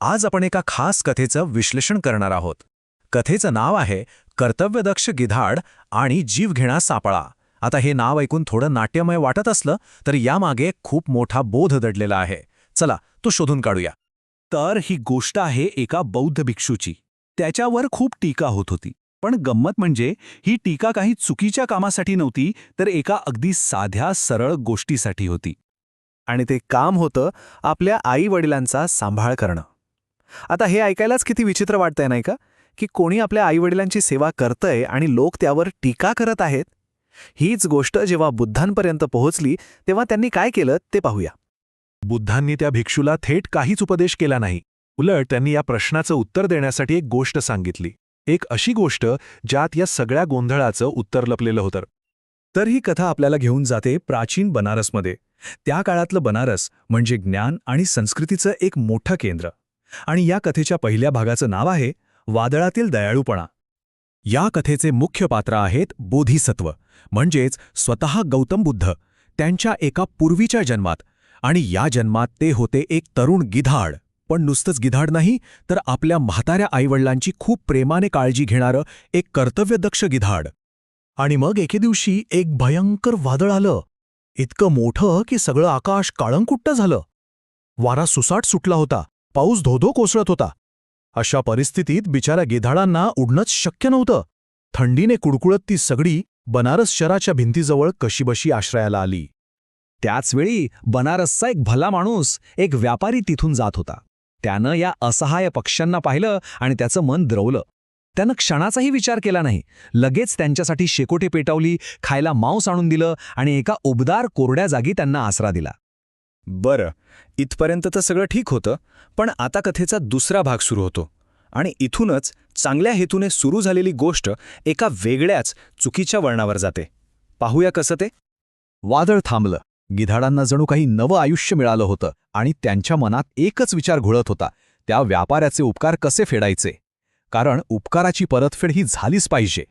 आज आपण एका खास कथेचं विश्लेषण करणार आहोत. कथेचं नाव आहे कर्तव्यदक्ष गिधाड आणि जीवघेणा सापळा. आता हे नाव ऐकून थोडं नाट्यमय वाटत असलं तर यामागे खूप मोठा बोध दडलेला आहे. चला तो शोधून काढूया. तर ही गोष्ट आहे एका बौद्ध भिक्षूची. त्याच्यावर खूप टीका होत होती. पण गंमत म्हणजे ही टीका काही चुकीच्या कामासाठी नव्हती, तर एका अगदी साध्या सरळ गोष्टीसाठी होती. आणि ते काम होतं आपल्या आई-वडिलांचा सांभाळ करणं. आता हे ऐकायलाच किती विचित्र वाटतंय नाही का, की कोणी आपल्या आईवडिलांची सेवा करतंय आणि लोक त्यावर टीका करत आहेत. हीच गोष्ट जेव्हा बुद्धांपर्यंत पोहोचली तेव्हा त्यांनी काय केलं ते पाहूया. बुद्धांनी त्या भिक्षूला थेट काहीच उपदेश केला नाही. उलट त्यांनी या प्रश्नाचं उत्तर देण्यासाठी एक गोष्ट सांगितली. एक अशी गोष्ट ज्यात या सगळ्या गोंधळाचं उत्तर लपलेलं होतं. तर ही कथा आपल्याला घेऊन जाते प्राचीन बनारसमध्ये. त्या काळातलं बनारस म्हणजे ज्ञान आणि संस्कृतीचं एक मोठं केंद्र. आणि या कथेच्या पहिल्या भागाचं नाव आहे वादळातील दयाळूपणा. या कथेचे मुख्य पात्र आहेत बोधिसत्व, म्हणजेच स्वतः गौतम बुद्ध, त्यांच्या एका पूर्वीच्या जन्मात. आणि या जन्मात ते होते एक तरुण गिधाड. पण नुसतंच गिधाड नाही, तर आपल्या म्हाताऱ्या आईवडिलांची खूप प्रेमाने काळजी घेणारं एक कर्तव्यदक्ष गिधाड. आणि मग एके दिवशी एक भयंकर वादळ आलं. इतकं मोठं की सगळं आकाश काळंकुट्ट झालं. वारा सुसाट सुटला होता, पाऊस धोधो कोसळत होता. अशा परिस्थितीत बिचाऱ्या गिधाडांना उडणंच शक्य नव्हतं. थंडीने कुडकुळत ती सगळी बनारस शहराच्या भिंतीजवळ कशीबशी आश्रयाला आली. त्याचवेळी बनारसचा एक भला माणूस, एक व्यापारी तिथून जात होता. त्यानं या असहाय पक्ष्यांना पाहिलं आणि त्याचं मन द्रवलं. त्यानं क्षणाचाही विचार केला नाही. लगेच त्यांच्यासाठी शेकोटे पेटवली, खायला मांस आणून दिलं आणि एका उबदार कोरड्या जागी त्यांना आसरा दिला. बरं, इथपर्यंत तर सगळं ठीक होतं. पण आता कथेचा दुसरा भाग सुरू होतो. आणि इथूनच चांगल्या हेतूने सुरू झालेली गोष्ट एका वेगळ्याच चुकीच्या वळणावर जाते. पाहूया कसं ते. वादळ थांबलं. गिधाडांना जणू काही नवं आयुष्य मिळालं होतं आणि त्यांच्या मनात एकच विचार घोळत होता, त्या व्यापाऱ्याचे उपकार कसे फेडायचे. कारण उपकाराची परतफेड ही झालीच पाहिजे.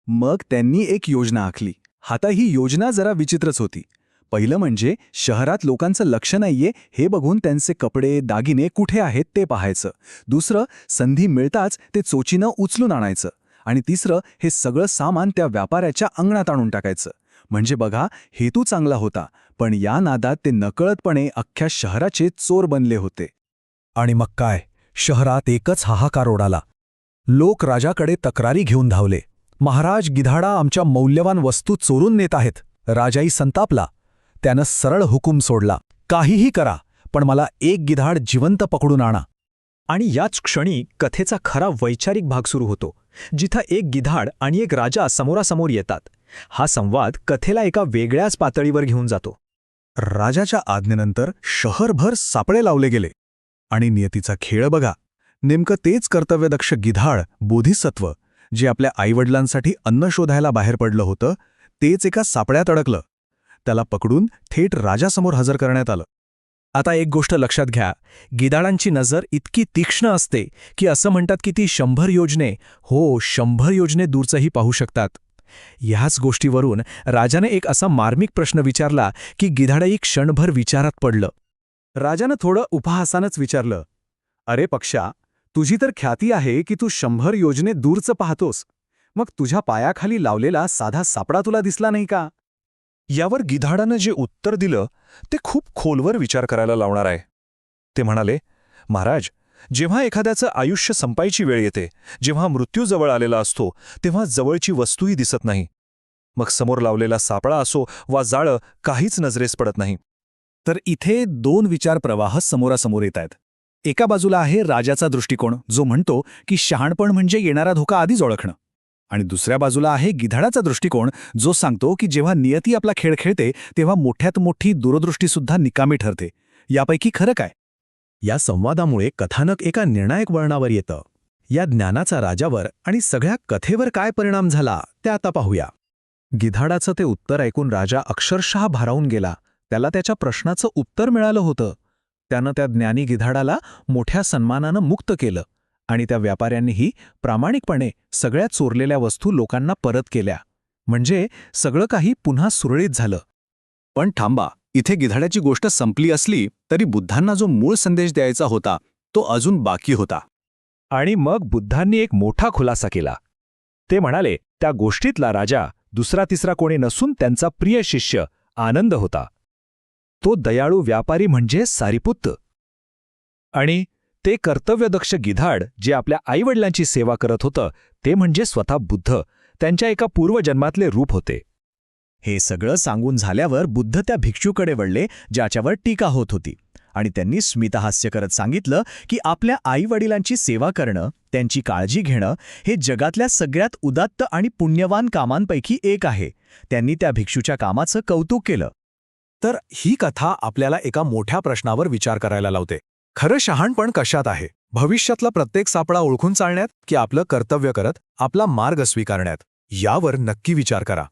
मग त्यांनी एक योजना आखली. आता ही योजना जरा विचित्रच होती. पहिलं म्हणजे शहरात लोकांचं लक्ष नाहीये हे बघून त्यांचे कपडे दागिने कुठे आहेत ते पाहायचं. दुसरं, संधी मिळताच ते चोचीनं उचलून आणायचं. आणि तिसरं, हे सगळं सामान त्या व्यापाऱ्याच्या अंगणात आणून टाकायचं. म्हणजे बघा, हेतू चांगला होता, पण या नादात ते नकळतपणे अख्ख्या शहराचे चोर बनले होते. आणि मग काय, शहरात एकच हाहाकार उडाला. लोक राजाकडे तक्रारी घेऊन धावले. महाराज, गिधाडा आमच्या मौल्यवान वस्तू चोरून नेत आहेत. राजाही संतापला. त्यानं सरळ हुकूम सोडला, काहीही करा, पण मला एक गिधाड जिवंत पकडून आणा. आणि याच क्षणी कथेचा खरा वैचारिक भाग सुरू होतो, जिथं एक गिधाड आणि एक राजा समोरासमोर येतात. हा संवाद कथेला एका वेगळ्याच पातळीवर घेऊन जातो. राजाच्या आज्ञेनंतर शहरभर सापळे लावले गेले. आणि नियतीचा खेळ बघा, नेमकं तेच कर्तव्यदक्ष गिधाड बोधिसत्व, जे आपल्या आईवडिलांसाठी अन्न शोधायला बाहेर पडलं होतं, तेच एका सापळ्यात अडकलं. त्याला पकडून थेट राजासमोर हजर करण्यात आलं. आता एक गोष्ट लक्षात घ्या, गिधाडांची नजर इतकी तीक्ष्ण असते की असं म्हणतात की ती 100 योजने, 100 योजने दूरचंही पाहू शकतात. ह्याच गोष्टीवरून राजाने एक असा मार्मिक प्रश्न विचारला की गिधाडही क्षणभर विचारात पडलं. राजानं थोडं उपहासानंच विचारलं, अरे पक्षा, तुझी तर ख्याती आहे की तू 100 योजने दूरचं पाहतोस. मग तुझ्या पायाखाली लावलेला साधा सापळा तुला दिसला नाही का? यावर गिधाडानं जे उत्तर दिलं ते खूप खोलवर विचार करायला लावणार आहे. ते म्हणाले, महाराज, जेव्हा एखाद्याचं आयुष्य संपायची वेळ येते, जेव्हा मृत्यू जवळ आलेला असतो, तेव्हा जवळची वस्तूही दिसत नाही. मग समोर लावलेला सापळा असो वा जाळं, काहीच नजरेस पडत नाही. तर इथे दोन विचार प्रवाह समोरासमोर येत आहेत. एका बाजूला आहे राजाचा दृष्टिकोन, जो म्हणतो की शहाणपण म्हणजे येणारा धोका आधीच ओळखणं. आणि दुसऱ्या बाजूला आहे गिधाडाचा दृष्टिकोन, जो सांगतो की जेव्हा नियती आपला खेळ खेळते तेव्हा मोठ्यात मोठी दूरदृष्टीसुद्धा निकामी ठरते. यापैकी खरं काय? या संवादामुळे कथानक एका निर्णायक वळणावर येतं. या ज्ञानाचा राजावर आणि सगळ्या कथेवर काय परिणाम झाला ते आता पाहूया. गिधाडाचं ते उत्तर ऐकून राजा अक्षरशः भारावून गेला. त्याला त्याच्या प्रश्नाचं उत्तर मिळालं होतं. त्यानं त्या ज्ञानी गिधाडाला मोठ्या सन्मानानं मुक्त केलं आणि त्या व्यापाऱ्यांनीही प्रामाणिकपणे सगळ्या चोरलेल्या वस्तू लोकांना परत केल्या. म्हणजे सगळं काही पुन्हा सुरळीत झालं. पण थांबा, इथे गिधाड्याची गोष्ट संपली असली तरी बुद्धांना जो मूळ संदेश द्यायचा होता तो अजून बाकी होता. आणि मग बुद्धांनी एक मोठा खुलासा केला. ते म्हणाले, त्या गोष्टीतला राजा दुसरा तिसरा कोणी नसून त्यांचा प्रिय शिष्य आनंद होता. तो दयाळू व्यापारी म्हणजे सारिपुत्त. आणि ते कर्तव्यदक्ष गिधाड जे आपल्या आईवडिलांची सेवा करत होतं ते म्हणजे स्वतः बुद्ध, त्यांच्या एका पूर्वजन्मातले रूप होते. हे सगळं सांगून झाल्यावर बुद्ध त्या भिक्षूकडे वळले ज्याच्यावर टीका होत होती, आणि त्यांनी स्मितहास्य करत सांगितलं की आपल्या आईवडिलांची सेवा करणं, त्यांची काळजी घेणं हे जगातल्या सगळ्यात उदात्त आणि पुण्यवान कामांपैकी एक आहे. त्यांनी त्या भिक्षूच्या कामाचं कौतुक केलं. तर ही कथा आपल्याला एका मोठ्या प्रश्नावर विचार करायला लावते. खरं शहाणपण कशात आहे? भविष्यातला प्रत्येक सापळा ओळखून चालण्यात की आपलं कर्तव्य करत आपला मार्ग स्वीकारण्यात? यावर नक्की विचार करा.